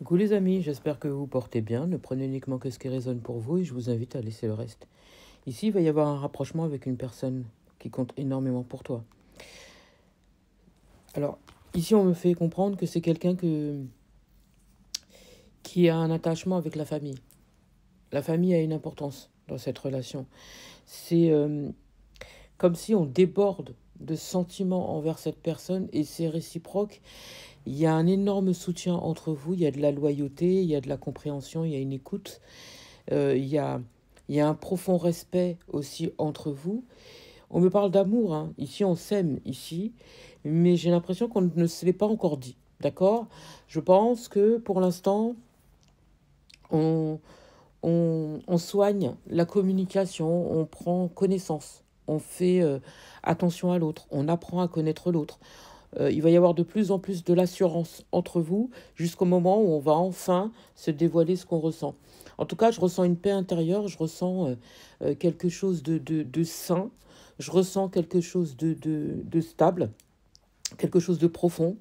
Coucou les amis, j'espère que vous vous portez bien. Ne prenez uniquement que ce qui résonne pour vous et je vous invite à laisser le reste. Ici, il va y avoir un rapprochement avec une personne qui compte énormément pour toi. Alors, ici, on me fait comprendre que c'est quelqu'un qui a un attachement avec la famille. La famille a une importance dans cette relation. C'est comme si on déborde de sentiments envers cette personne et c'est réciproque. Il y a un énorme soutien entre vous, il y a de la loyauté, il y a de la compréhension, il y a une écoute. Il y a, il y a un profond respect aussi entre vous. On me parle d'amour, hein. Ici on s'aime, ici, mais j'ai l'impression qu'on ne se l'est pas encore dit. D'accord? Je pense que pour l'instant, on, on soigne la communication, on prend connaissance, on fait attention à l'autre, on apprend à connaître l'autre. Il va y avoir de plus en plus de l'assurance entre vous jusqu'au moment où on va enfin se dévoiler ce qu'on ressent. En tout cas, je ressens une paix intérieure, je ressens quelque chose de sain, je ressens quelque chose de stable, quelque chose de profond.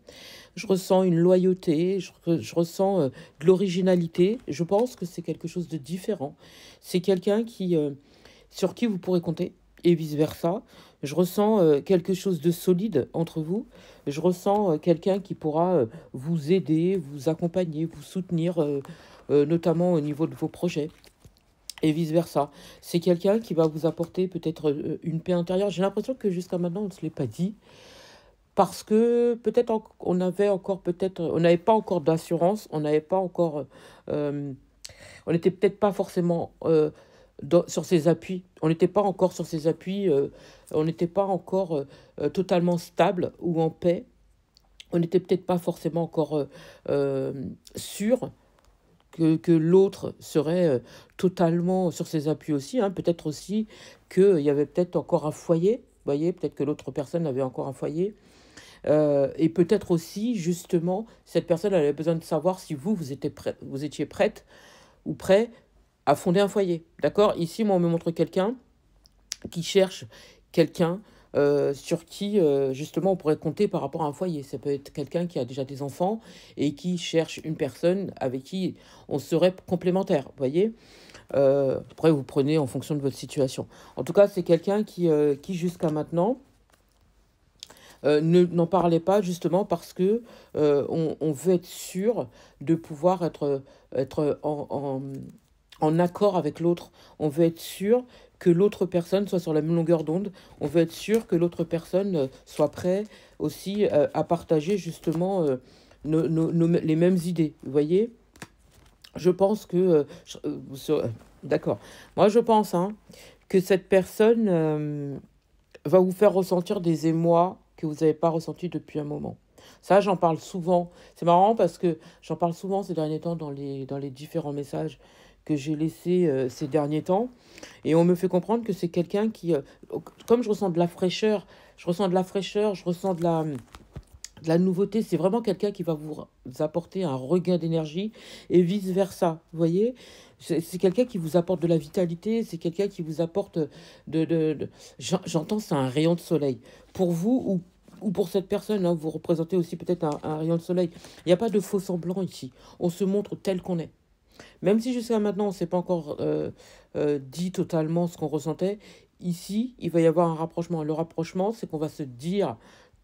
Je ressens une loyauté, je ressens de l'originalité. Je pense que c'est quelque chose de différent. C'est quelqu'un sur qui vous pourrez compter et vice-versa. Je ressens quelque chose de solide entre vous. Je ressens quelqu'un qui pourra vous aider, vous accompagner, vous soutenir, notamment au niveau de vos projets. Et vice-versa. C'est quelqu'un qui va vous apporter peut-être une paix intérieure. J'ai l'impression que jusqu'à maintenant, on ne se l'est pas dit. Parce que peut-être on avait encore, peut-être, on n'avait pas encore d'assurance, on n'avait pas encore, euh, on n'était peut-être pas forcément sur ses appuis. On n'était pas encore sur ses appuis, on n'était pas encore totalement stable ou en paix. On n'était peut-être pas forcément encore euh, sûr que l'autre serait totalement sur ses appuis aussi, hein. Peut-être aussi qu'il y avait peut-être encore un foyer. Vous voyez, peut-être que l'autre personne avait encore un foyer. Et peut-être aussi, justement, cette personne elle avait besoin de savoir si vous étiez prête ou prêt à fonder un foyer. D'accord? Ici, moi, on me montre quelqu'un qui cherche quelqu'un sur qui, justement, on pourrait compter par rapport à un foyer. Ça peut être quelqu'un qui a déjà des enfants et qui cherche une personne avec qui on serait complémentaire. Vous voyez? Après, vous prenez en fonction de votre situation. En tout cas, c'est quelqu'un qui jusqu'à maintenant, n'en parlait pas justement parce que on veut être sûr de pouvoir être en accord avec l'autre. On veut être sûr que l'autre personne soit sur la même longueur d'onde. On veut être sûr que l'autre personne soit prêt aussi à partager justement les mêmes idées. Vous voyez? Je pense que... d'accord. Moi, je pense hein, que cette personne va vous faire ressentir des émois que vous n'avez pas ressentis depuis un moment. Ça, j'en parle souvent. C'est marrant parce que j'en parle souvent ces derniers temps dans les différents messages que j'ai laissés ces derniers temps. Et on me fait comprendre que c'est quelqu'un qui, comme je ressens de la fraîcheur, je ressens de la fraîcheur, je ressens de la nouveauté. C'est vraiment quelqu'un qui va vous apporter un regain d'énergie et vice-versa. Vous voyez? C'est quelqu'un qui vous apporte de la vitalité, c'est quelqu'un qui vous apporte j'entends, c'est un rayon de soleil. Pour vous ou pour cette personne, hein, vous représentez aussi peut-être un rayon de soleil. Il n'y a pas de faux semblant ici. On se montre tel qu'on est. Même si jusqu'à maintenant, on ne s'est pas encore dit totalement ce qu'on ressentait, ici, il va y avoir un rapprochement. Le rapprochement, c'est qu'on va se dire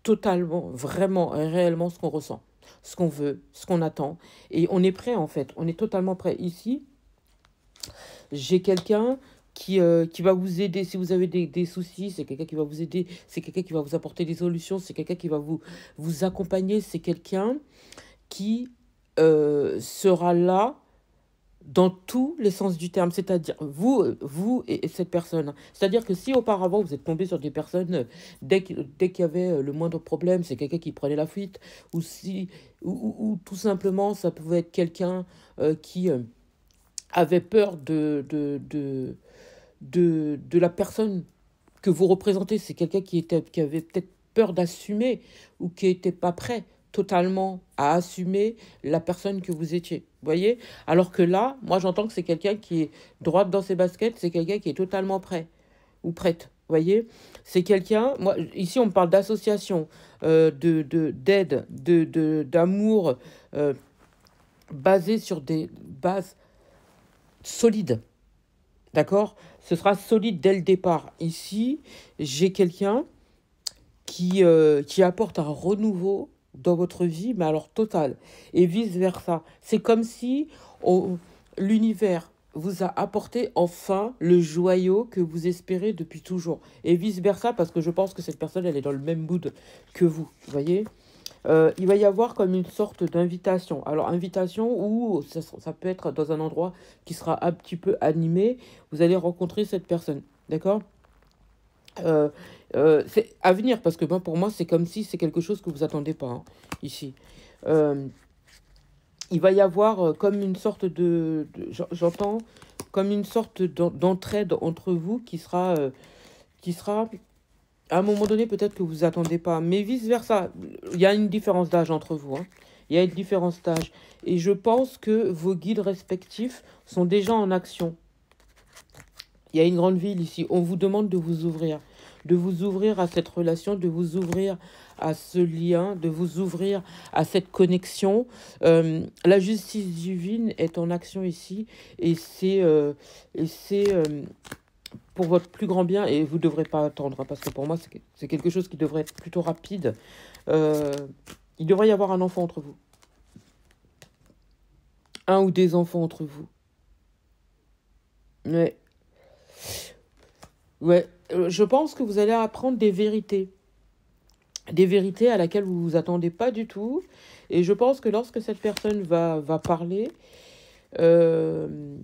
totalement, vraiment, réellement ce qu'on ressent, ce qu'on veut, ce qu'on attend. Et on est prêt, en fait. On est totalement prêt. Ici, j'ai quelqu'un qui va vous aider. Si vous avez des soucis, c'est quelqu'un qui va vous aider. C'est quelqu'un qui va vous apporter des solutions. C'est quelqu'un qui va vous accompagner. C'est quelqu'un qui sera là dans tous les sens du terme, c'est-à-dire vous et cette personne. C'est-à-dire que si auparavant vous êtes tombé sur des personnes, dès qu'il y avait le moindre problème, c'est quelqu'un qui prenait la fuite, ou, si, ou tout simplement ça pouvait être quelqu'un qui avait peur de la personne que vous représentez, c'est quelqu'un qui avait peut-être peur d'assumer ou qui n'était pas prêt totalement à assumer la personne que vous étiez. Vous voyez? Alors que là, moi j'entends que c'est quelqu'un qui est droite dans ses baskets, c'est quelqu'un qui est totalement prêt ou prête. Vous voyez? C'est quelqu'un, moi ici on me parle d'association, d'aide, d'amour, basé sur des bases solides. D'accord? Ce sera solide dès le départ. Ici, j'ai quelqu'un qui apporte un renouveau dans votre vie, mais alors total, et vice-versa. C'est comme si l'univers vous a apporté enfin le joyau que vous espérez depuis toujours, et vice-versa, parce que je pense que cette personne, elle est dans le même mood que vous voyez. Il va y avoir comme une sorte d'invitation. Alors, invitation où ça peut être dans un endroit qui sera un petit peu animé. Vous allez rencontrer cette personne. D'accord? Euh, c'est à venir, parce que ben, pour moi, c'est comme si c'est quelque chose que vous attendez pas, hein, ici. Euh, il va y avoir comme une sorte j'entends comme une sorte d'entraide entre vous qui sera à un moment donné, peut-être que vous attendez pas, mais vice-versa. Il y a une différence d'âge entre vous, hein. Il y a une différence d'âge. Et je pense que vos guides respectifs sont déjà en action. Il y a une grande ville ici. On vous demande de vous ouvrir à cette relation, de vous ouvrir à ce lien, de vous ouvrir à cette connexion. La justice divine est en action ici, et c'est pour votre plus grand bien, et vous ne devrez pas attendre, hein, parce que pour moi, c'est quelque chose qui devrait être plutôt rapide. Euh, il devrait y avoir un enfant entre vous. Un ou des enfants entre vous. Ouais. Ouais. Je pense que vous allez apprendre des vérités. Des vérités à laquelle vous vous attendez pas du tout. Et je pense que lorsque cette personne va parler, euh,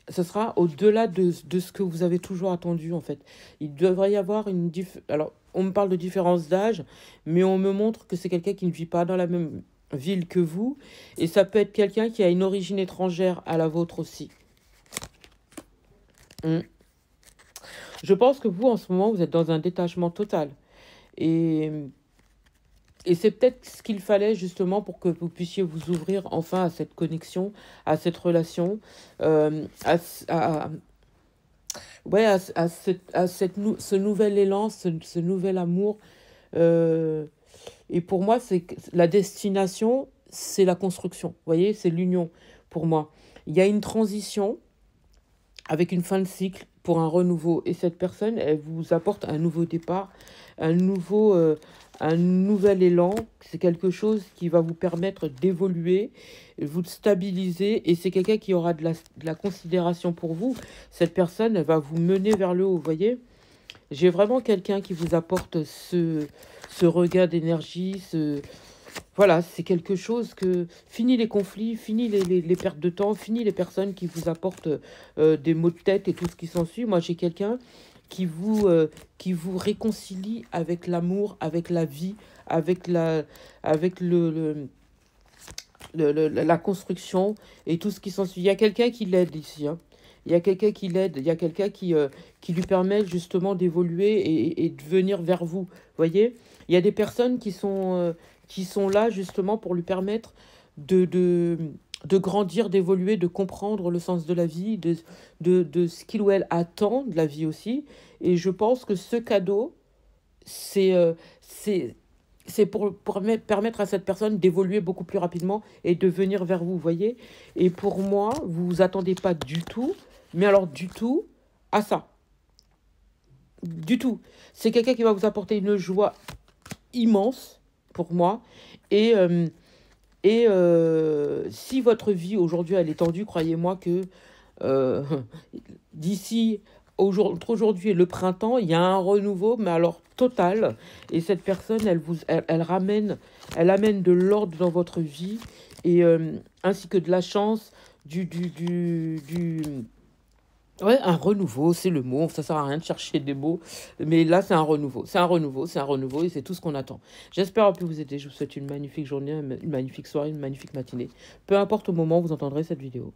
ce sera au-delà de ce que vous avez toujours attendu, en fait. Il devrait y avoir Alors, on me parle de différence d'âge, mais on me montre que c'est quelqu'un qui ne vit pas dans la même ville que vous. Et ça peut être quelqu'un qui a une origine étrangère à la vôtre aussi. Mm. Je pense que vous, en ce moment, vous êtes dans un détachement total. Et, et c'est peut-être ce qu'il fallait justement pour que vous puissiez vous ouvrir enfin à cette connexion, à cette relation, à, ouais, ce nouvel élan, ce nouvel amour. euh, et pour moi, la destination, c'est la construction. Vous voyez, c'est l'union pour moi. Il y a une transition avec une fin de cycle pour un renouveau. Et cette personne, elle vous apporte un nouveau départ, un nouvel élan. C'est quelque chose qui va vous permettre d'évoluer, vous de stabiliser. Et c'est quelqu'un qui aura de la considération pour vous. Cette personne, elle va vous mener vers le haut, vous voyez. J'ai vraiment quelqu'un qui vous apporte ce regain d'énergie, voilà, c'est quelque chose que... Fini les conflits, fini les pertes de temps, fini les personnes qui vous apportent des maux de tête et tout ce qui s'ensuit. Moi, j'ai quelqu'un qui vous réconcilie avec l'amour, avec la vie, avec la construction et tout ce qui s'ensuit. Il y a quelqu'un qui l'aide ici, hein. Il y a quelqu'un qui l'aide, il y a quelqu'un qui lui permet justement d'évoluer et de venir vers vous. Vous voyez, il y a des personnes qui sont là justement pour lui permettre de grandir, d'évoluer, de comprendre le sens de la vie, de ce qu'il ou elle attend de la vie aussi. Et je pense que ce cadeau, c'est c'est c'est pour permettre à cette personne d'évoluer beaucoup plus rapidement et de venir vers vous, vous voyez. Et pour moi, vous vous attendez pas du tout, mais alors du tout, à ça. Du tout. C'est quelqu'un qui va vous apporter une joie immense pour moi. Et, si votre vie aujourd'hui, elle est tendue, croyez-moi que euh, d'ici entre aujourd'hui et le printemps, il y a un renouveau, mais alors total. Et cette personne, elle amène de l'ordre dans votre vie, et ainsi que de la chance, ouais, un renouveau, c'est le mot. Ça sert à rien de chercher des mots, mais là, c'est un renouveau. C'est un renouveau, c'est un renouveau, et c'est tout ce qu'on attend. J'espère avoir pu vous aider. Je vous souhaite une magnifique journée, une magnifique soirée, une magnifique matinée. Peu importe au moment où vous entendrez cette vidéo.